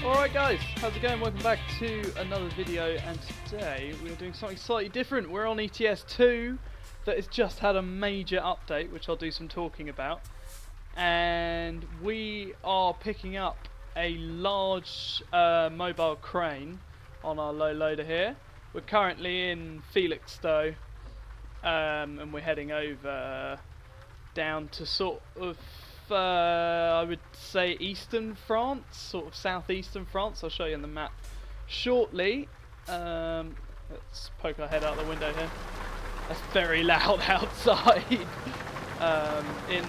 Alright guys, how's it going? Welcome back to another video, and today we're doing something slightly different. We're on ETS2 that has just had a major update, which I'll do some talking about, and we are picking up a large mobile crane on our low loader here. We're currently in Felixstowe, and we're heading over down to sort of I would say eastern France, sort of southeastern France. I'll show you on the map shortly. Let's poke our head out the window here. That's very loud outside. In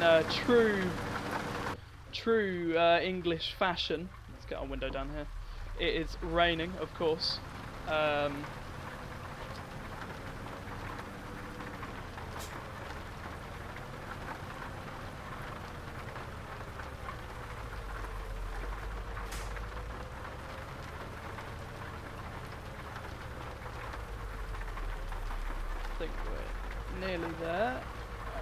true English fashion. Let's get our window down here. It is raining, of course. I think we're nearly there.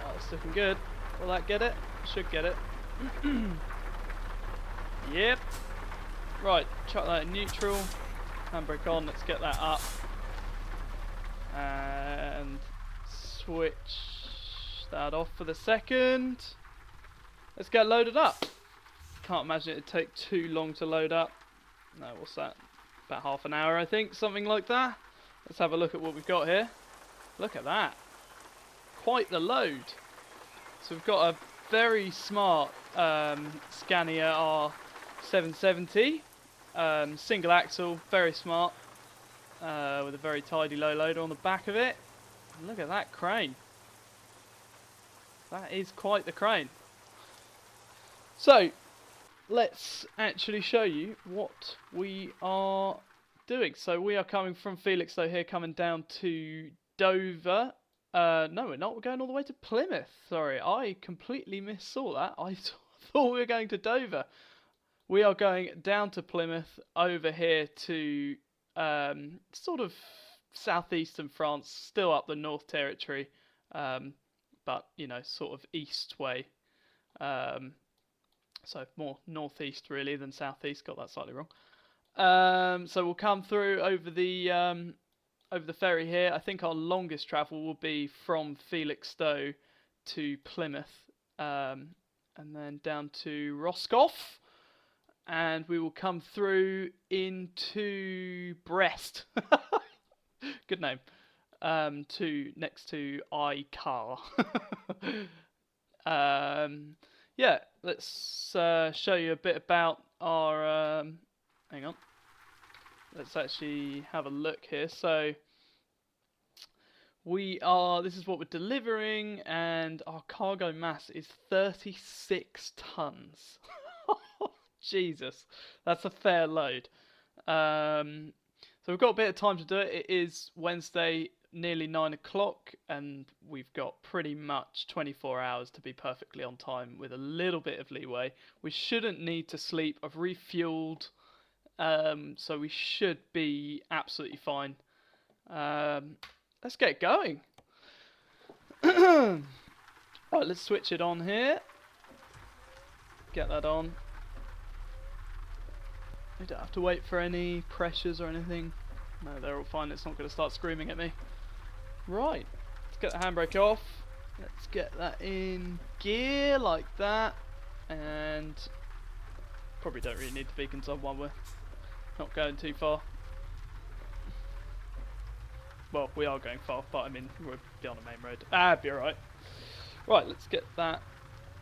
Oh, it's looking good. Will that get it? Should get it. Yep. Right, chuck that in neutral. Handbrake on, let's get that up. And switch that off for the second. Let's get loaded up. Can't imagine it'd take too long to load up. No, what's that? About half an hour, I think, something like that. Let's have a look at what we've got here. Look at that. Quite the load. So we've got a very smart Scania R770. Single axle, very smart. With a very tidy low loader on the back of it. And look at that crane. That is quite the crane. So, let's actually show you what we are doing. So we are coming from Felixstowe here, coming down to Dover. No, we're not. We're going all the way to Plymouth. Sorry, I completely missaw that. I thought we were going to Dover. We are going down to Plymouth, over here to sort of southeastern France, still up the North Territory, but you know, sort of east way. So more northeast really than southeast. Got that slightly wrong. So we'll come through over the ferry here. I think our longest travel will be from Felixstowe to Plymouth, and then down to Roscoff, and we will come through into Brest. Good name. Next to iCar. Yeah, let's show you a bit about our. Hang on. Let's actually have a look here. So this is what we're delivering, and our cargo mass is 36 tons. Jesus, that's a fair load. So we've got a bit of time to do it. It is Wednesday, nearly 9 o'clock, and we've got pretty much 24 hours to be perfectly on time with a little bit of leeway. We shouldn't need to sleep. I've refueled. So we should be absolutely fine. Let's get going. Right, let's switch it on here. Get that on. We don't have to wait for any pressures or anything. No, they're all fine. It's not going to start screaming at me. Right, let's get the handbrake off. Let's get that in gear like that. And probably don't really need the beacons on while we're not going too far. Well, we are going far, but I mean, we'll be on a main road. It'll be alright. Right, let's get that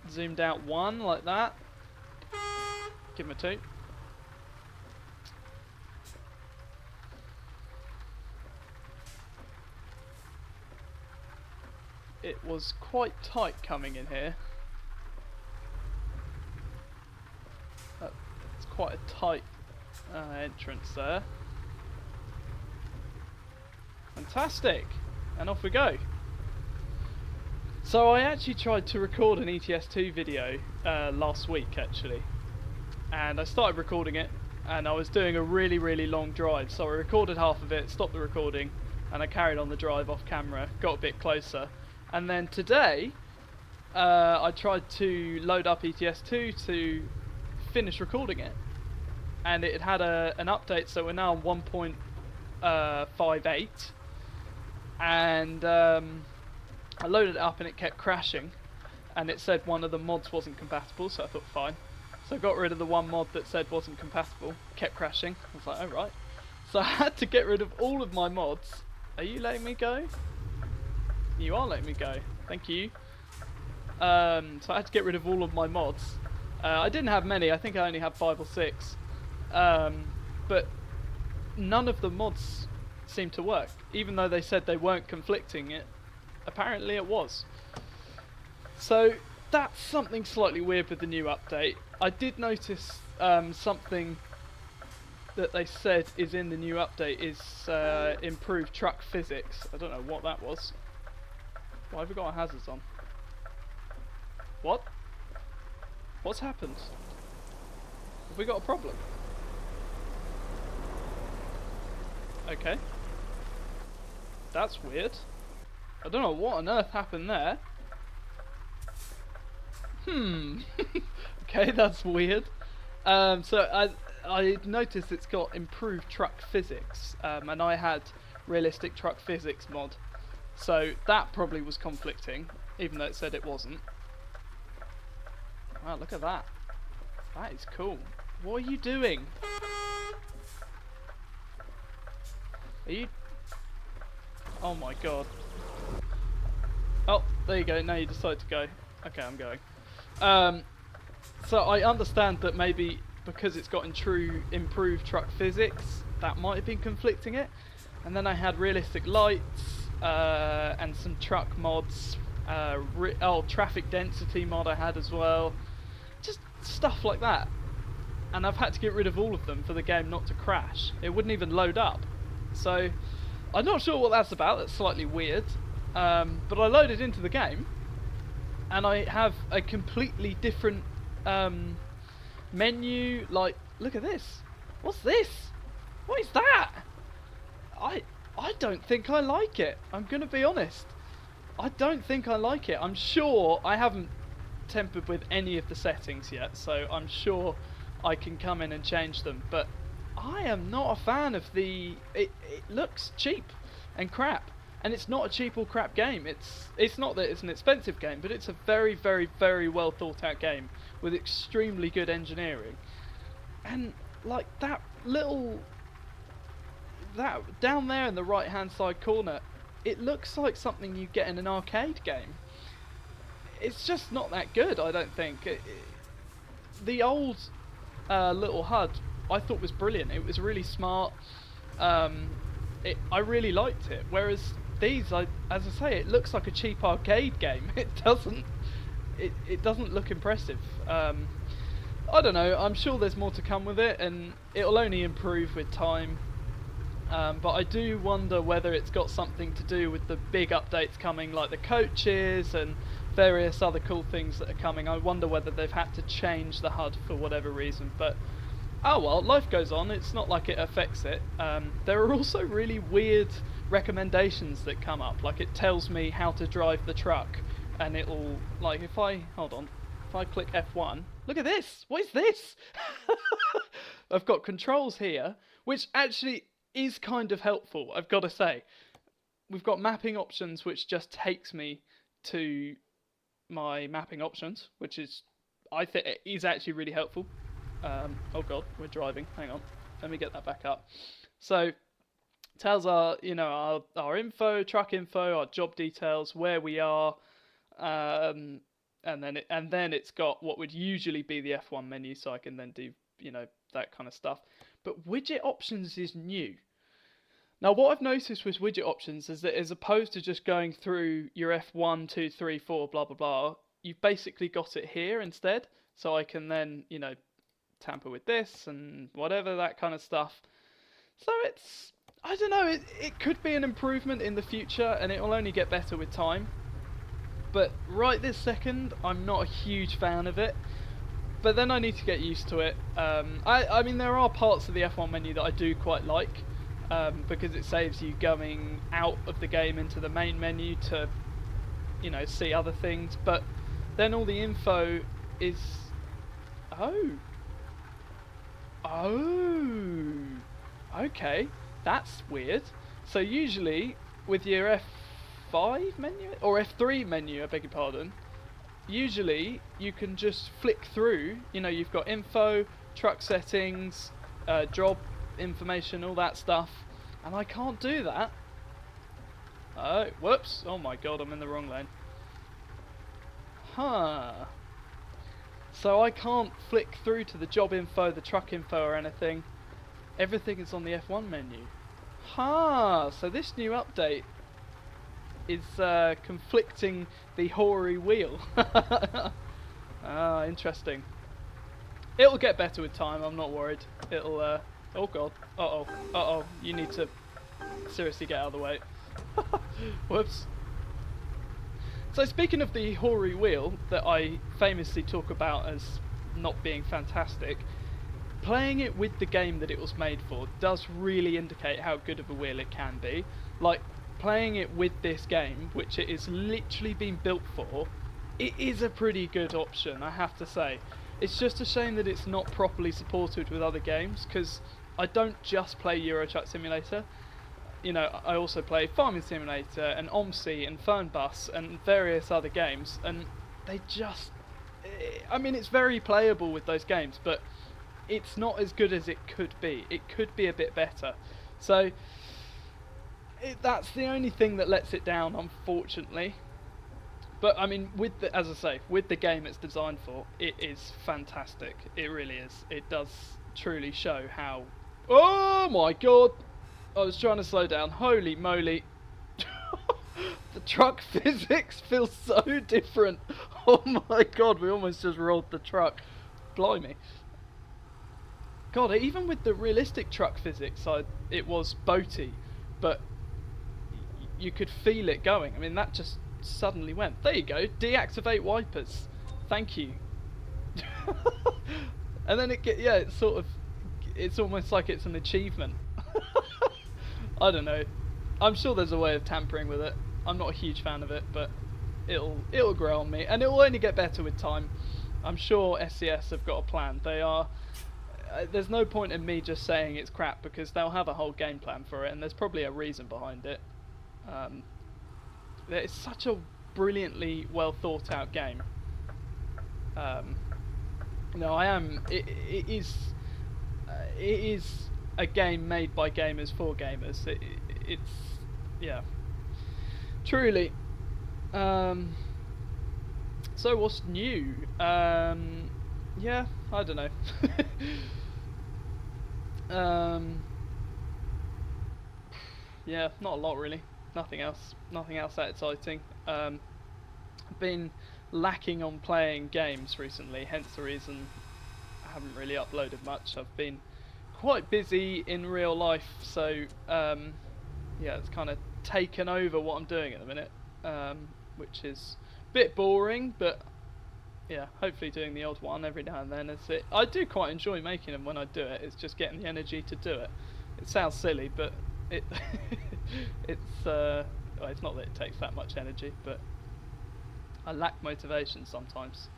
zoomed out one, like that. Give him a 2. It was quite tight coming in here. It's quite a tight entrance there. Fantastic, and off we go. So I actually tried to record an ETS2 video last week actually, and I started recording it, and I was doing a really long drive, so I recorded half of it, stopped the recording, and I carried on the drive off camera, got a bit closer, and then today I tried to load up ETS2 to finish recording it, and it had an update, so we're now on 1.58, and I loaded it up and it kept crashing, and it said one of the mods wasn't compatible, so I thought fine. So I got rid of the one mod that said wasn't compatible, kept crashing. I was like, oh right. So I had to get rid of all of my mods. Are you letting me go? You are letting me go. Thank you. So I had to get rid of all of my mods. I didn't have many, I think I only had 5 or 6. But none of the mods seemed to work. Even though they said they weren't conflicting, apparently it was. So that's something slightly weird with the new update. I did notice something that they said is in the new update is improved truck physics. I don't know what that was. Why have we got our hazards on? What? What's happened? Have we got a problem? Okay. That's weird. I don't know what on earth happened there. Okay, that's weird. So I noticed it's got improved truck physics, and I had realistic truck physics mod. So that probably was conflicting, even though it said it wasn't. Wow, look at that. That is cool. What are you doing? Are you... Oh my god. Oh, there you go. Now you decide to go. Okay, I'm going. So I understand that maybe because it's got improved truck physics, that might have been conflicting it. And then I had realistic lights and some truck mods. Traffic density mod I had as well. Just stuff like that. And I've had to get rid of all of them for the game not to crash. It wouldn't even load up. So I'm not sure what that's about. That's slightly weird. But I loaded into the game, and I have a completely different menu. Like, look at this. What's this? What is that? I don't think I like it. I'm gonna be honest. I don't think I like it. I'm sure I haven't tempered with any of the settings yet, so I'm sure I can come in and change them. But I am not a fan of the. It looks cheap and crap. And it's not a cheap or crap game. It's not that it's an expensive game, but it's a very, very, very well thought out game with extremely good engineering. And like that down there in the right hand side corner, it looks like something you get in an arcade game. It's just not that good, I don't think. The old little HUD I thought was brilliant. It was really smart. I really liked it. Whereas these, as I say, it looks like a cheap arcade game. It doesn't look impressive. I don't know. I'm sure there's more to come with it, and it'll only improve with time. But I do wonder whether it's got something to do with the big updates coming, like the coaches and various other cool things that are coming. I wonder whether they've had to change the HUD for whatever reason. But oh well, life goes on. It's not like it affects it. There are also really weird recommendations that come up. Like, it tells me how to drive the truck, and it'll, like, if I click F1, look at this. What is this? I've got controls here, which actually is kind of helpful, I've got to say. We've got mapping options, which just takes me to my mapping options, which is, I think, is actually really helpful. Oh god, we're driving. Hang on, let me get that back up. So, tells our info, truck info, our job details, where we are, and then it's got what would usually be the F1 menu, so I can then do that kind of stuff. But widget options is new. Now, what I've noticed with widget options is that as opposed to just going through your F1, 2, 3, 4, blah blah blah, you've basically got it here instead. So I can then tamper with this and whatever, that kind of stuff. So it's, I don't know, it could be an improvement in the future, and it will only get better with time. But right this second, I'm not a huge fan of it. But then I need to get used to it. I mean, there are parts of the F1 menu that I do quite like, because it saves you going out of the game into the main menu to, see other things. But then all the info is... Oh, okay, that's weird. So usually with your F5 menu or F3 menu, I beg your pardon, usually you can just flick through. You know, you've got info, truck settings, job information, all that stuff, and I can't do that. Oh, whoops! Oh my god, I'm in the wrong lane. Huh. So I can't flick through to the job info, the truck info or anything. Everything is on the F1 menu. Huh, so this new update is conflicting the hoary wheel. Ah, interesting. It'll get better with time, I'm not worried. It'll, oh god, uh-oh, you need to seriously get out of the way. Whoops. So speaking of the hoary wheel that I famously talk about as not being fantastic, playing it with the game that it was made for does really indicate how good of a wheel it can be. Like, playing it with this game, which it is literally been built for, it is a pretty good option, I have to say. It's just a shame that it's not properly supported with other games, because I don't just play Euro Truck Simulator. You know, I also play Farming Simulator and OMSI and Fernbus and various other games, and they just... I mean, it's very playable with those games, but it's not as good as it could be. It could be a bit better. So, that's the only thing that lets it down, unfortunately. But, I mean, with the, as I say, with the game it's designed for, it is fantastic. It really is. It does truly show how... Oh my god! I was trying to slow down. Holy moly. The truck physics feels so different. Oh my god, we almost just rolled the truck. Blimey. God, even with the realistic truck physics, it was boaty, but you could feel it going. I mean, that just suddenly went. There you go. Deactivate wipers. Thank you. And then it's almost like it's an achievement. I don't know. I'm sure there's a way of tampering with it. I'm not a huge fan of it, but it'll grow on me, and it will only get better with time. I'm sure SCS have got a plan. They are. There's no point in me just saying it's crap, because they'll have a whole game plan for it, and there's probably a reason behind it. It's such a brilliantly well thought out game. No, it is a game made by gamers for gamers. It's yeah, truly. So what's new? Yeah, I don't know. Yeah, not a lot really. Nothing else that exciting. Been lacking on playing games recently, hence the reason I haven't really uploaded much. I've been quite busy in real life, so yeah, it's kind of taken over what I'm doing at the minute, which is a bit boring, but yeah, hopefully doing the odd one every now and then. I do quite enjoy making them when I do it. It's just getting the energy to do it. It sounds silly, but it's well, it's not that it takes that much energy, but I lack motivation sometimes.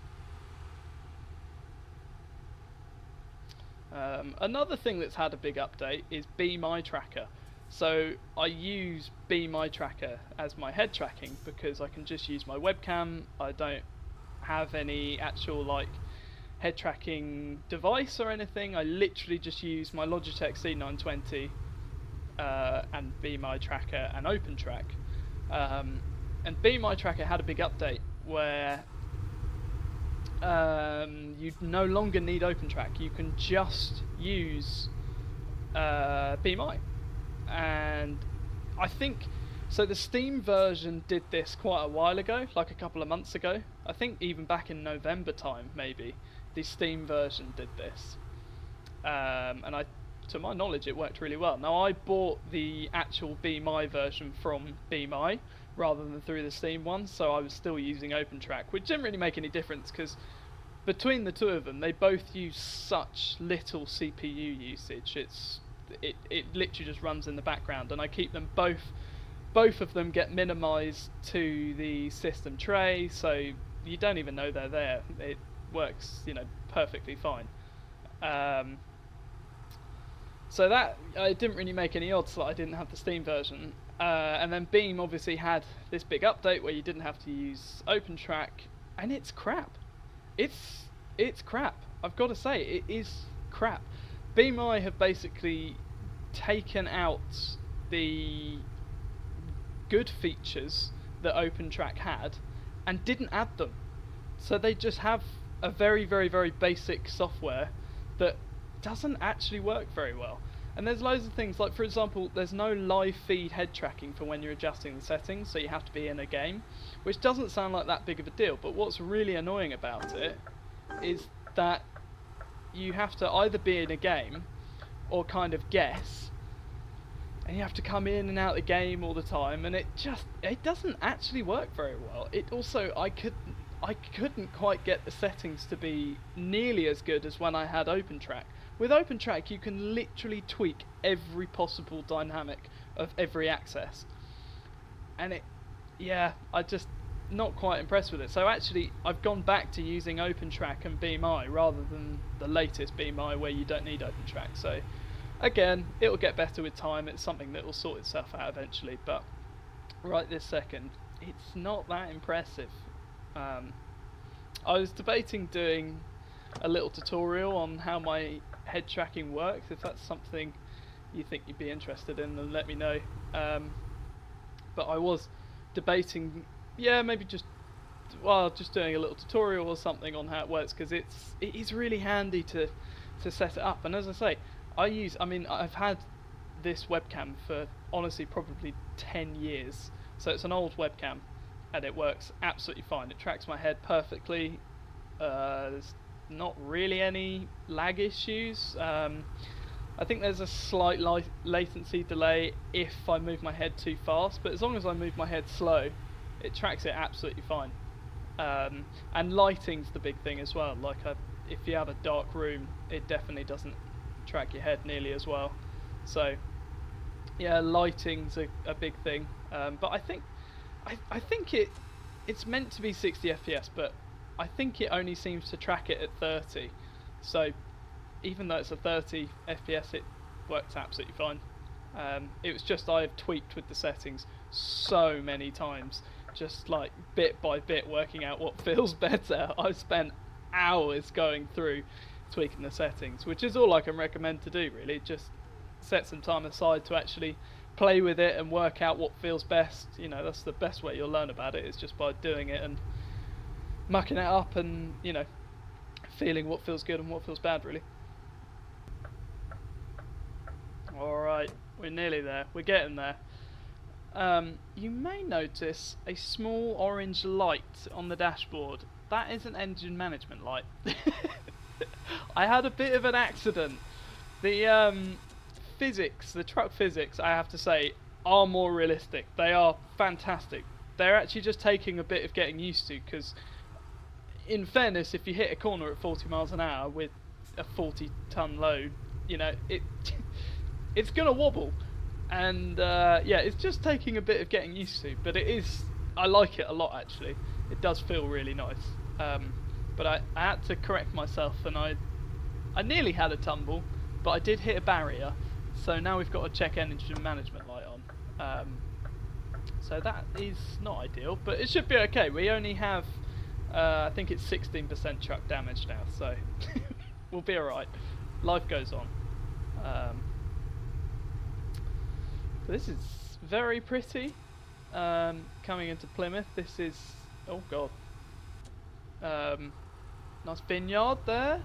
Another thing that's had a big update is Be My Tracker. So I use Be My Tracker as my head tracking because I can just use my webcam. I don't have any actual like head tracking device or anything. I literally just use my Logitech C920 and Be My Tracker and OpenTrack. And Be My Tracker had a big update where you no longer need OpenTrack. You can just use Be My. And I think so the Steam version did this quite a while ago, like a couple of months ago. I think even back in November time maybe the Steam version did this, and to my knowledge it worked really well. Now I bought the actual Be My version from Be My rather than through the Steam one, so I was still using OpenTrack, which didn't really make any difference because between the two of them they both use such little CPU usage. It literally just runs in the background, and I keep them both of them get minimized to the system tray, so you don't even know they're there. It works, you know, perfectly fine. So that, it didn't really make any odds that I didn't have the Steam version. And then Beam obviously had this big update where you didn't have to use OpenTrack, and it's crap. It's crap. I've got to say, it is crap. BeamEye have basically taken out the good features that OpenTrack had and didn't add them. So they just have a very, very, very basic software that doesn't actually work very well. And there's loads of things, like for example, there's no live feed head tracking for when you're adjusting the settings, so you have to be in a game, which doesn't sound like that big of a deal, but what's really annoying about it is that you have to either be in a game or kind of guess, and you have to come in and out of the game all the time, and it doesn't actually work very well. It also, I couldn't quite get the settings to be nearly as good as when I had OpenTrack. With OpenTrack, you can literally tweak every possible dynamic of every access, and I just not quite impressed with it. So actually, I've gone back to using OpenTrack and BeamEye rather than the latest BeamEye where you don't need OpenTrack. So again, it'll get better with time. It's something that will sort itself out eventually, but right this second, it's not that impressive. I was debating doing a little tutorial on how my head tracking works. If that's something you think you'd be interested in, then let me know. But I was debating, maybe just doing a little tutorial or something on how it works, because it is really handy to set it up. And as I say, I've had this webcam for honestly probably 10 years, so it's an old webcam and it works absolutely fine. It tracks my head perfectly. There's not really any lag issues. I think there's a slight latency delay if I move my head too fast, but as long as I move my head slow, it tracks it absolutely fine. And lighting's the big thing as well. Like if you have a dark room, it definitely doesn't track your head nearly as well. So yeah, lighting's a big thing. But I think it's meant to be 60 FPS, but I think it only seems to track it at 30. So even though it's a 30 FPS, it works absolutely fine. It was just I've tweaked with the settings so many times, just like bit by bit working out what feels better. I've spent hours going through tweaking the settings, which is all I can recommend to do really. Just set some time aside to actually play with it and work out what feels best. You know, that's the best way you'll learn about it, is just by doing it and mucking it up and, you know, feeling what feels good and what feels bad really. Alright, we're nearly there, we're getting there. You may notice a small orange light on the dashboard. That is an engine management light. I had a bit of an accident. The the truck physics, I have to say, are more realistic. They are fantastic. They're actually just taking a bit of getting used to, because in fairness, if you hit a corner at 40 miles an hour with a 40-ton load, you know, it's gonna wobble, and it's just taking a bit of getting used to, but I like it a lot actually. It does feel really nice. But I had to correct myself, and I nearly had a tumble, but I did hit a barrier, so now we've got a check engine management light on. So that is not ideal, but it should be okay. We only have I think it's 16% truck damage now, so we'll be alright. Life goes on. This is very pretty. Coming into Plymouth, this is, oh god, nice vineyard there.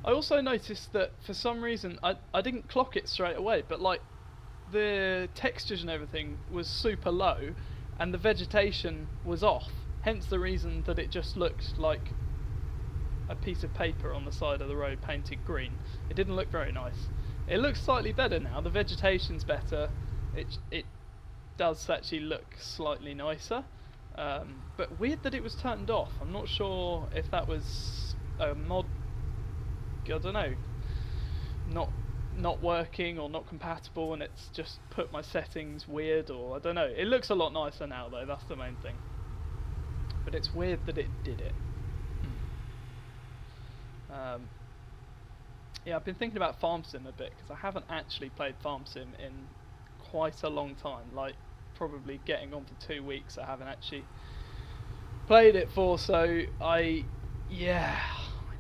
I also noticed that for some reason I didn't clock it straight away, but like the textures and everything was super low and the vegetation was off, hence the reason that it just looked like a piece of paper on the side of the road painted green. It didn't look very nice. It looks slightly better now, the vegetation's better. It does actually look slightly nicer, but weird that it was turned off. I'm not sure if that was a mod, I don't know, not working or not compatible, and it's just put my settings weird, or I don't know. It looks a lot nicer now though, that's the main thing, but it's weird that it did it. yeah, I've been thinking about Farm Sim a bit, because I haven't actually played Farm Sim in quite a long time, like probably getting on for 2 weeks I haven't actually played it for, so I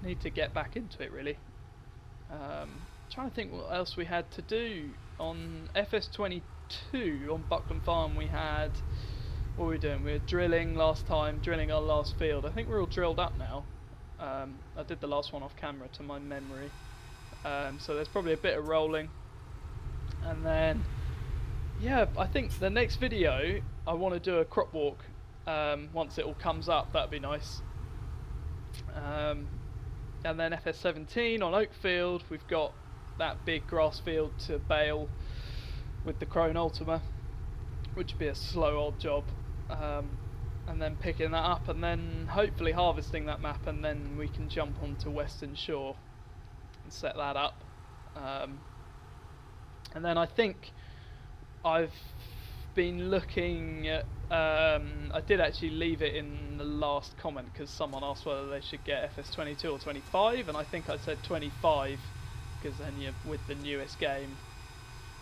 need to get back into it really. Trying to think what else we had to do. On FS22 on Buckland Farm we had, what were we doing? We were drilling last time, drilling our last field. I think we're all drilled up now. I did the last one off camera to my memory. So there's probably a bit of rolling. And then, yeah, I think the next video I want to do a crop walk. Once it all comes up, that'd be nice. And then FS17 on Oakfield, we've got that big grass field to bale with the Crone Ultima, which would be a slow old job. And then picking that up and then hopefully harvesting that map, and then we can jump onto Western Shore and set that up. And then I think I've been looking at, I did actually leave it in the last comment because someone asked whether they should get FS22 or 25, and I think I said 25 because then you're with the newest game.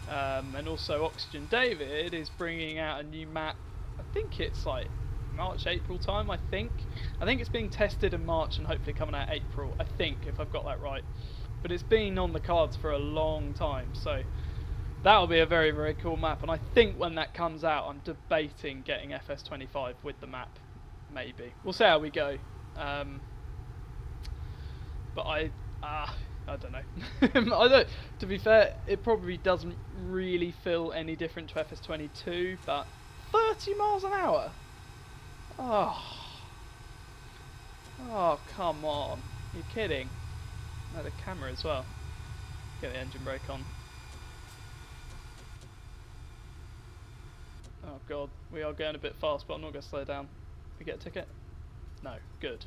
And also Oxygen David is bringing out a new map. I think it's like March, April time, I think it's being tested in March and hopefully coming out April, I think, if I've got that right. But it's been on the cards for a long time, so that'll be a very, very cool map. And I think when that comes out, I'm debating getting FS25 with the map. Maybe. We'll see how we go. But I don't know. To be fair, it probably doesn't really feel any different to FS22, but 30 miles an hour? Oh, come on. You're kidding. No, the camera as well. Get the engine brake on. Oh god, we are going a bit fast, but I'm not going to slow down. We get a ticket? No, good.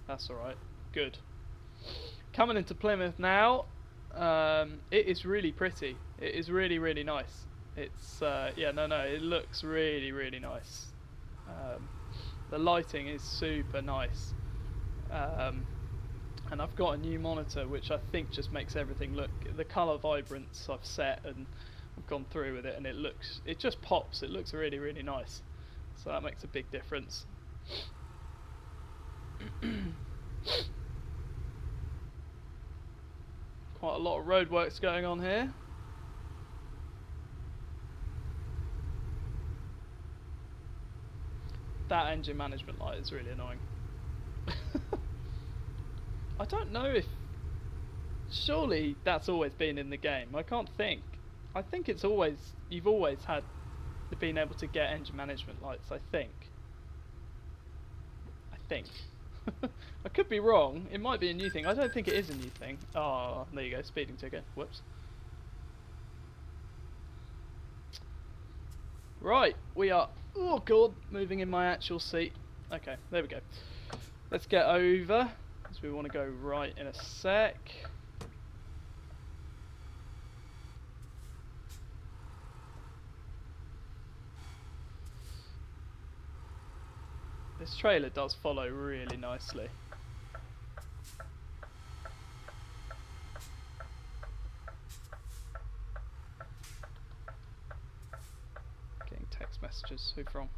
That's alright. Good. Coming into Plymouth now. It is really pretty. It is really, really nice. It's, it looks really, really nice. The lighting is super nice. And I've got a new monitor which I think just makes everything look, the colour vibrance I've set and I've gone through with it, and it just pops. It looks really, really nice. So that makes a big difference. Quite a lot of roadworks going on here. That engine management light is really annoying. I don't know if... Surely that's always been in the game. I can't think. I think it's always... You've always had been able to get engine management lights, I think. I could be wrong. It might be a new thing. I don't think it is a new thing. Oh, there you go. Speeding ticket. Whoops. Right, we are... Oh god, moving in my actual seat. Okay, there we go. Let's get over, because we want to go right in a sec. This trailer does follow really nicely. Getting text messages. Who from?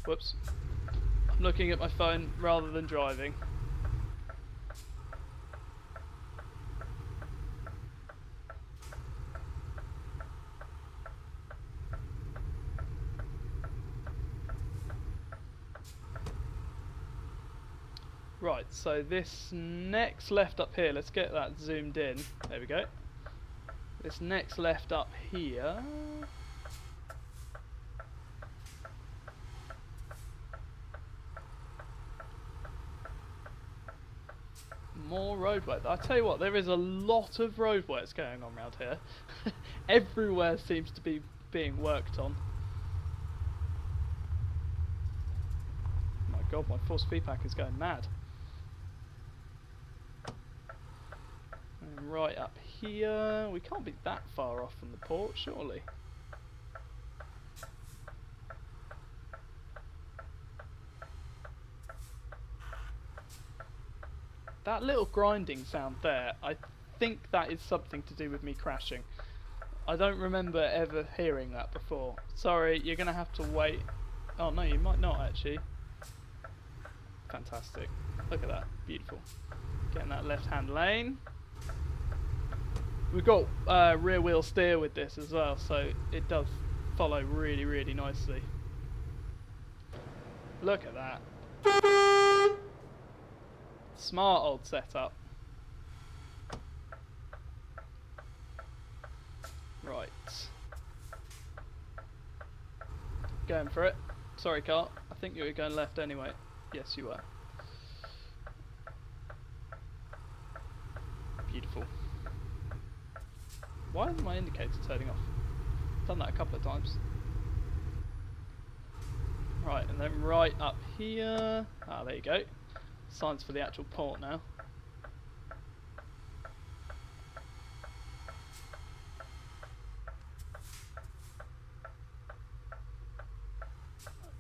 Whoops. I'm looking at my phone rather than driving. Right, so this next left up here, let's get that zoomed in. There we go. This next left up here. More roadwork. I tell you what, there is a lot of roadworks going on around here. Everywhere seems to be being worked on. My god, my force feedback is going mad. And right up here, we can't be that far off from the port, surely. That little grinding sound there, I think that is something to do with me crashing. I don't remember ever hearing that before. Sorry, you're going to have to wait. Oh no, you might not actually. Fantastic. Look at that. Beautiful. Getting that left-hand lane. We've got rear wheel steer with this as well, so it does follow really, really nicely. Look at that. Smart old setup. Right. Going for it. Sorry, car. I think you were going left anyway. Yes, you were. Beautiful. Why is my indicator turning off? Done that a couple of times. Right, and then right up here. Ah, there you go. Signs for the actual port now.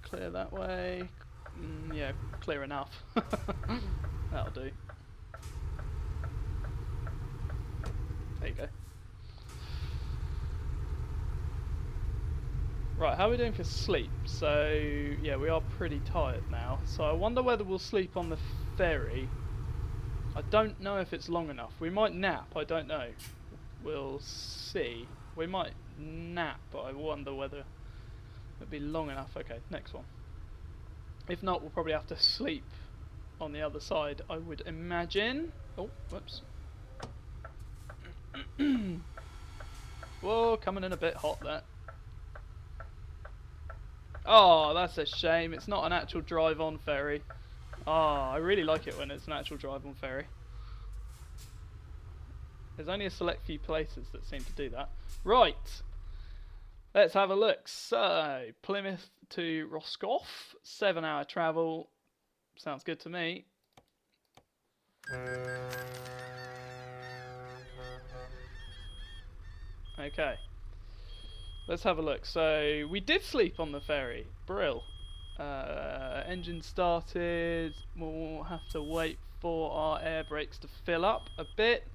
Clear that way. Yeah, clear enough. That'll do. There you go. Right, how are we doing for sleep? So, yeah, we are pretty tired now. So I wonder whether we'll sleep on the ferry. I don't know if it's long enough. We might nap, I don't know. We'll see. We might nap, but I wonder whether it'll be long enough. Okay, next one. If not, we'll probably have to sleep on the other side, I would imagine. Oh, whoops. Whoa, coming in a bit hot there. Oh, that's a shame. It's not an actual drive-on ferry. Oh, I really like it when it's an actual drive-on ferry. There's only a select few places that seem to do that. Right. Let's have a look. So, Plymouth to Roscoff. 7-hour travel. Sounds good to me. Okay. Let's have a look. So, we did sleep on the ferry. Brill. Engine started. We'll have to wait for our air brakes to fill up a bit.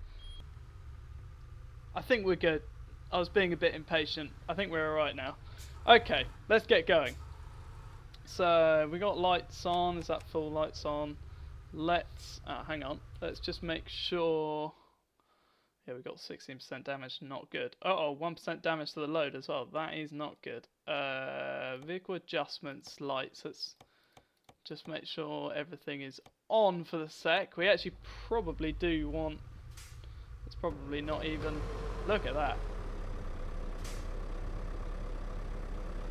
I think we're good. I was being a bit impatient. I think we're alright now. Okay, let's get going. So, we got lights on. Is that full lights on? Let's... hang on. Let's just make sure... Yeah, we got 16% damage, not good. Uh-oh, 1% damage to the load as well. That is not good. Vehicle adjustments, lights. Let's just make sure everything is on for the sec. We actually probably do want... It's probably not even... Look at that.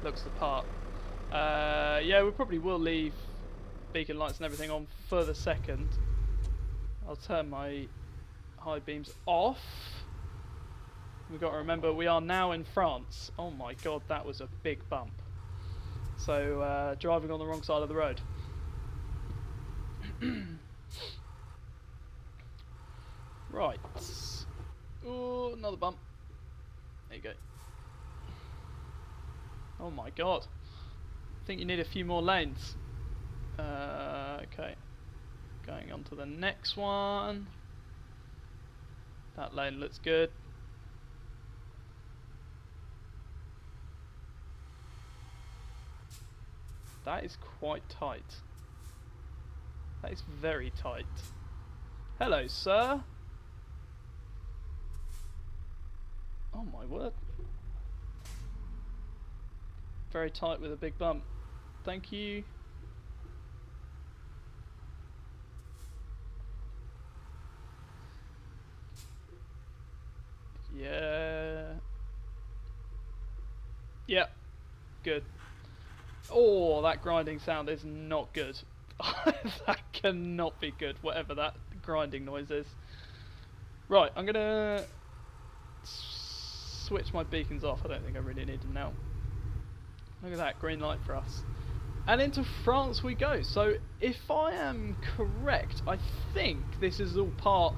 Looks the part. Yeah, we probably will leave beacon lights and everything on for the second. I'll turn my high beams off. We've got to remember we are now in France. Oh my god, that was a big bump. So, driving on the wrong side of the road. Right. Ooh, another bump. There you go. Oh my god. I think you need a few more lanes. Okay. Going on to the next one. That lane looks good. That is quite tight. That is very tight. Hello, sir. Oh my word. Very tight with a big bump. Thank you. Yeah. Yep. Good. Oh, that grinding sound is not good. That cannot be good, whatever that grinding noise is. Right, I'm gonna switch my beacons off. I don't think I really need them now. Look at that, green light for us. And into France we go. So, if I am correct, I think this is all part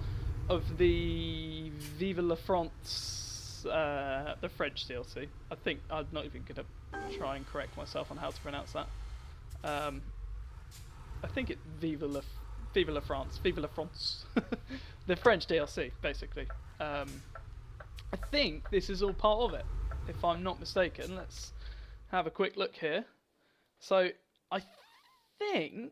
of the Vive la France, the French DLC. I think I'm not even going to try and correct myself on how to pronounce that. I think it's Vive Vive la France, Vive la France. The French DLC, basically. I think this is all part of it, if I'm not mistaken. Let's have a quick look here. So I think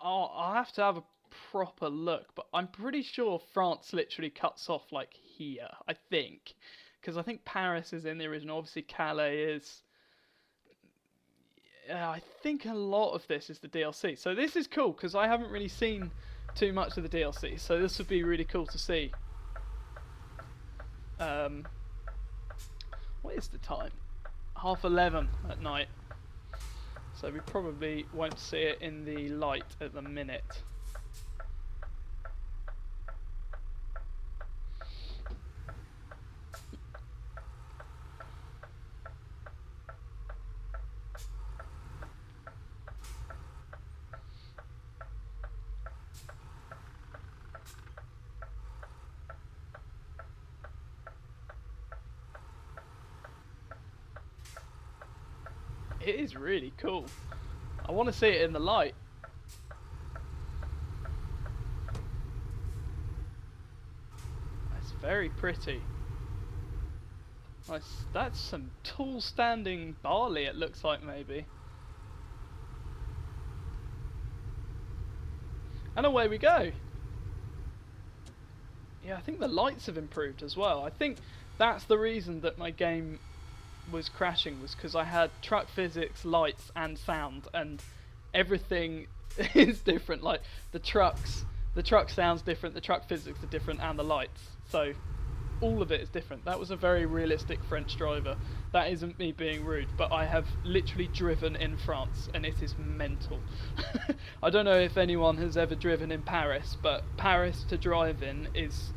I'll have to have a proper look, but I'm pretty sure France literally cuts off like here, I think, because I think Paris is in the original. Obviously Calais is. I think a lot of this is the DLC, so this is cool because I haven't really seen too much of the DLC, so this would be really cool to see. What is the time? 11:30 at night, so we probably won't see it in the light at the minute. It is really cool. I want to see it in the light. It's very pretty. Nice. That's some tall standing barley, it looks like, maybe. And away we go. Yeah, I think the lights have improved as well. I think that's the reason that my game was crashing, was because I had truck physics, lights and sound, and everything is different. Like the truck sounds different, the truck physics are different, and the lights, so all of it is different. That was a very realistic French driver. That isn't me being rude, but I have literally driven in France and it is mental. I don't know if anyone has ever driven in Paris, but Paris to drive in is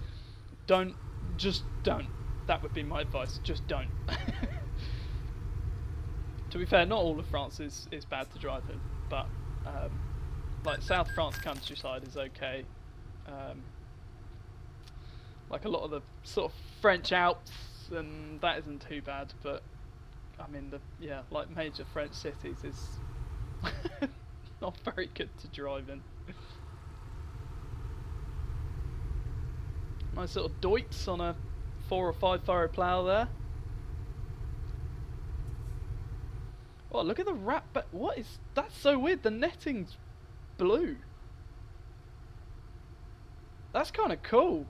just don't. That would be my advice, just don't. To be fair, not all of France is bad to drive in, but like South France countryside is okay. Like a lot of the sort of French Alps, and that isn't too bad, but I mean like major French cities is not very good to drive in. Nice little Deutz on a 4 or 5 furrow plough there. Oh, look at the wrap, but that's so weird, the netting's blue. That's kind of cool.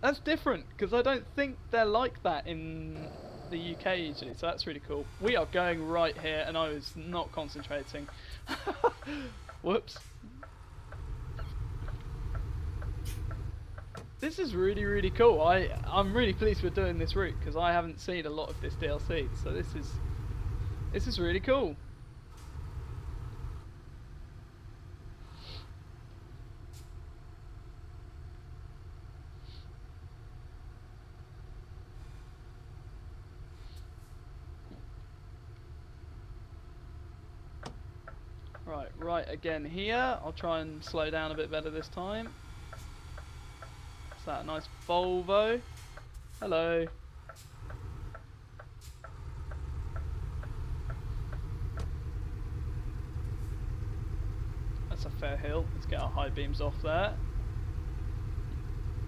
That's different, because I don't think they're like that in the UK usually, so that's really cool. We are going right here, and I was not concentrating. Whoops. This is really, really cool. I'm really pleased we're doing this route, because I haven't seen a lot of this DLC, so this is really cool. Right again here. I'll try and slow down a bit better this time. Is that a nice Volvo? Hello. That's a fair hill. Let's get our high beams off there.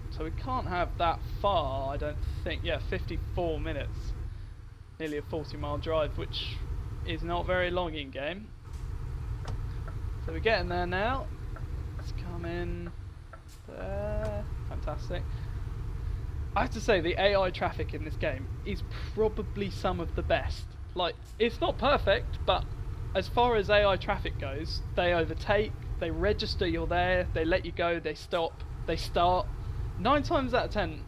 So we can't have that far, I don't think. Yeah, 54 minutes. Nearly a 40-mile drive, which is not very long in game. So we're getting there now. Let's come in there. Fantastic. I have to say, the AI traffic in this game is probably some of the best. Like, it's not perfect, but as far as AI traffic goes, they overtake, they register you're there, they let you go, they stop, they start. 9 times out of 10,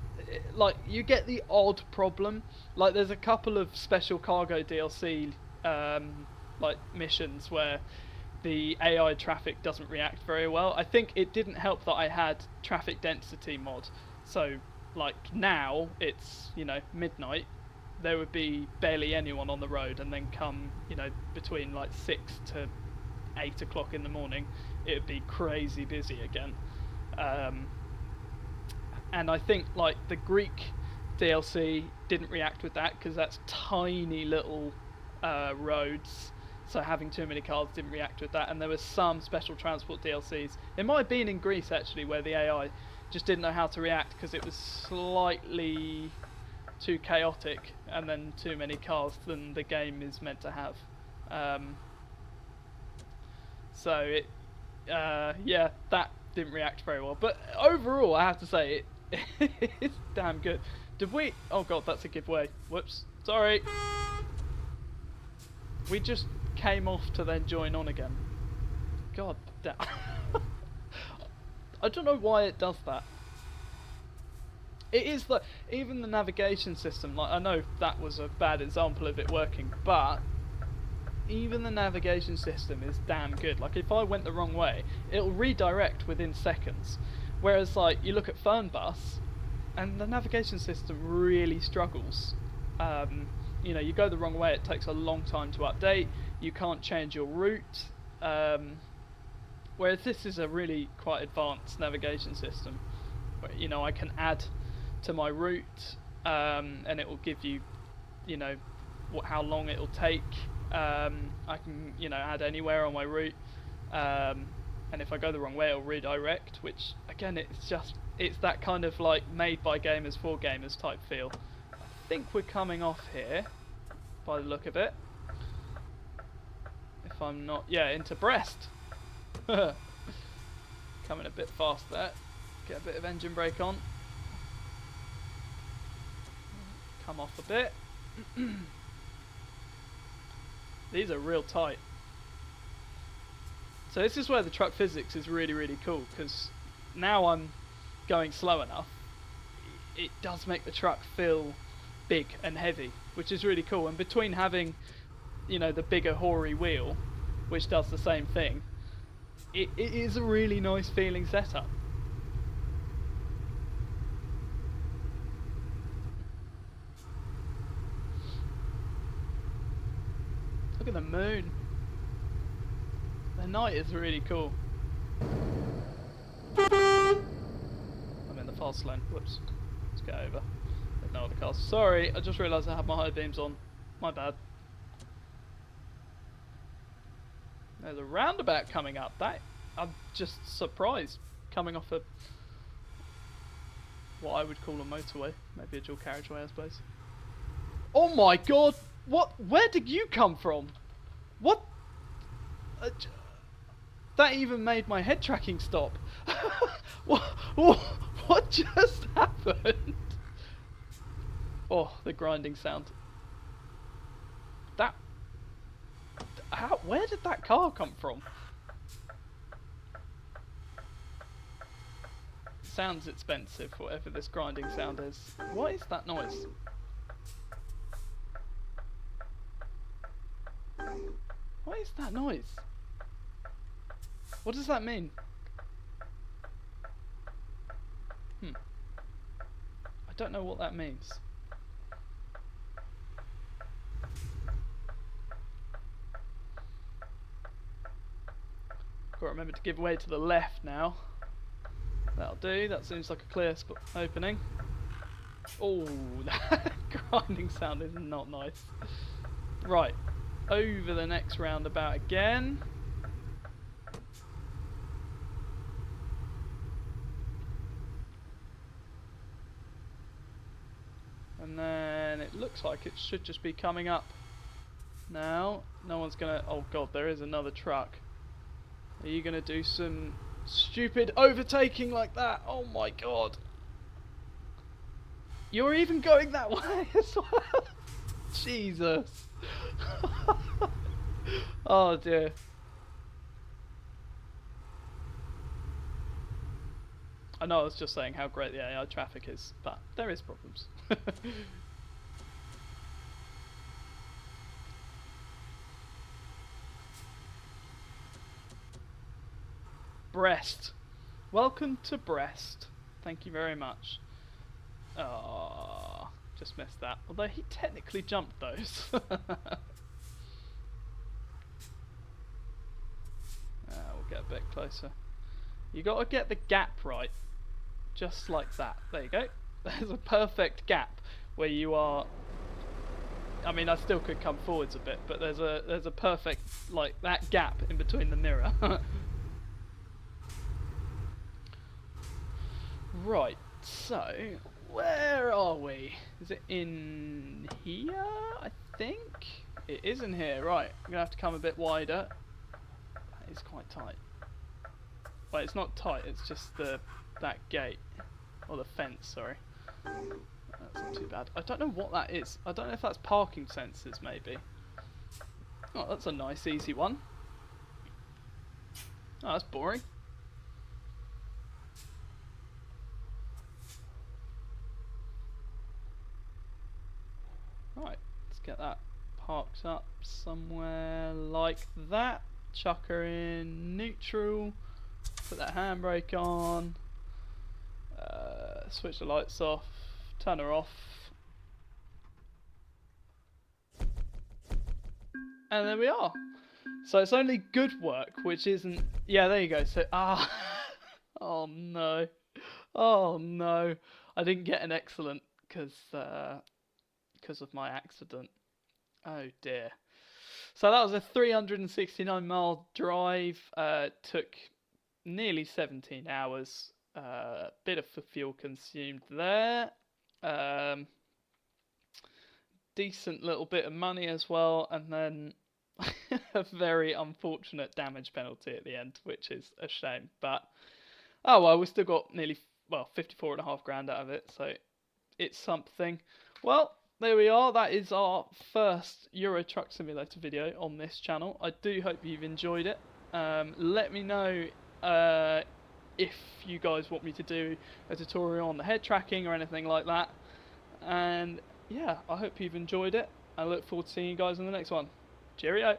like, you get the odd problem. Like, there's a couple of special cargo DLC like missions where the AI traffic doesn't react very well. I think it didn't help that I had traffic density mod, so like now it's, you know, midnight, there would be barely anyone on the road, and then come, you know, between like 6 to 8 o'clock in the morning, it would be crazy busy again. And I think like the Greek DLC didn't react with that, because that's tiny little roads, So having too many cars didn't react with that, and there was some special transport DLCs. It might have been in Greece actually, where the AI just didn't know how to react because it was slightly too chaotic, and then too many cars than the game is meant to have. So it, yeah, that didn't react very well. But overall, I have to say it's damn good. Did we? Oh god, that's a giveaway. Whoops. Sorry. We just came off to then join on again. God damn. I don't know why it does that. It is like, even the navigation system, like I know that was a bad example of it working, but even the navigation system is damn good. Like if I went the wrong way, it'll redirect within seconds. Whereas like you look at Fernbus, and the navigation system really struggles. You know, you go the wrong way, it takes a long time to update, you can't change your route, whereas this is a really quite advanced navigation system, where, you know, I can add to my route, and it will give you, you know, how long it will take. I can, you know, add anywhere on my route, and if I go the wrong way, it'll redirect, which, again, it's that kind of like made by gamers for gamers type feel. I think we're coming off here by the look of it, if I'm not, yeah, into Brest. Coming a bit fast there, get a bit of engine brake on, come off a bit. These are real tight. So this is where the truck physics is really, really cool, because now I'm going slow enough, it does make the truck feel big and heavy, which is really cool. And between having, you know, the bigger hoary wheel, which does the same thing, it is a really nice feeling setup. Look at the moon. The night is really cool. I'm in the fast lane. Whoops. Let's get over. There's no other cars. Sorry, I just realised I had my high beams on. My bad. There's a roundabout coming up. That I'm just surprised. Coming off a what I would call a motorway, maybe a dual carriageway, I suppose. Oh my god! What? Where did you come from? What? That even made my head tracking stop. What just happened? Oh, the grinding sound. That. How? Where did that car come from? Sounds expensive, whatever this grinding sound is. What is that noise? What is that noise? What does that mean? I don't know what that means. Got to remember to give way to the left now. That'll do. That seems like a clear spot opening. Oh, that grinding sound is not nice. Right, over the next roundabout again. And then it looks like it should just be coming up now. No one's gonna... Oh god, there is another truck. Are you gonna do some stupid overtaking like that? Oh my god. You're even going that way as well. Jesus. Oh dear. I know I was just saying how great the AI traffic is, but there is problems. Brest. Welcome to Brest. Thank you very much. Oh, just missed that. Although he technically jumped those. We'll get a bit closer. You got to get the gap right. Just like that. There you go. There's a perfect gap where you are I mean, I still could come forwards a bit, but there's a perfect, like, that gap in between the mirror. Right, so where are we? Is it in here? I think it is in here. Right, I'm gonna have to come a bit wider. That is quite tight. Well, it's not tight. It's just that gate or the fence. Sorry. That's not too bad. I don't know what that is. I don't know if that's parking sensors, maybe. Oh, that's a nice, easy one. Oh, that's boring. Right, let's get that parked up somewhere like that. Chuck her in neutral. Put that handbrake on. Switch the lights off. Turn her off. And there we are. So it's only good work, which isn't... Yeah, there you go. So, oh no. Oh no. I didn't get an excellent because of my accident. Oh dear. So that was a 369 mile drive. Took nearly 17 hours. Bit of fuel consumed there. Decent little bit of money as well, and then a very unfortunate damage penalty at the end, which is a shame. But oh well, we still got nearly 54.5 grand out of it, so it's something. Well, there we are. That is our first Euro Truck Simulator video on this channel. I do hope you've enjoyed it. Let me know if you guys want me to do a tutorial on the head tracking or anything like that. And yeah, I hope you've enjoyed it. I look forward to seeing you guys in the next one. Cheerio!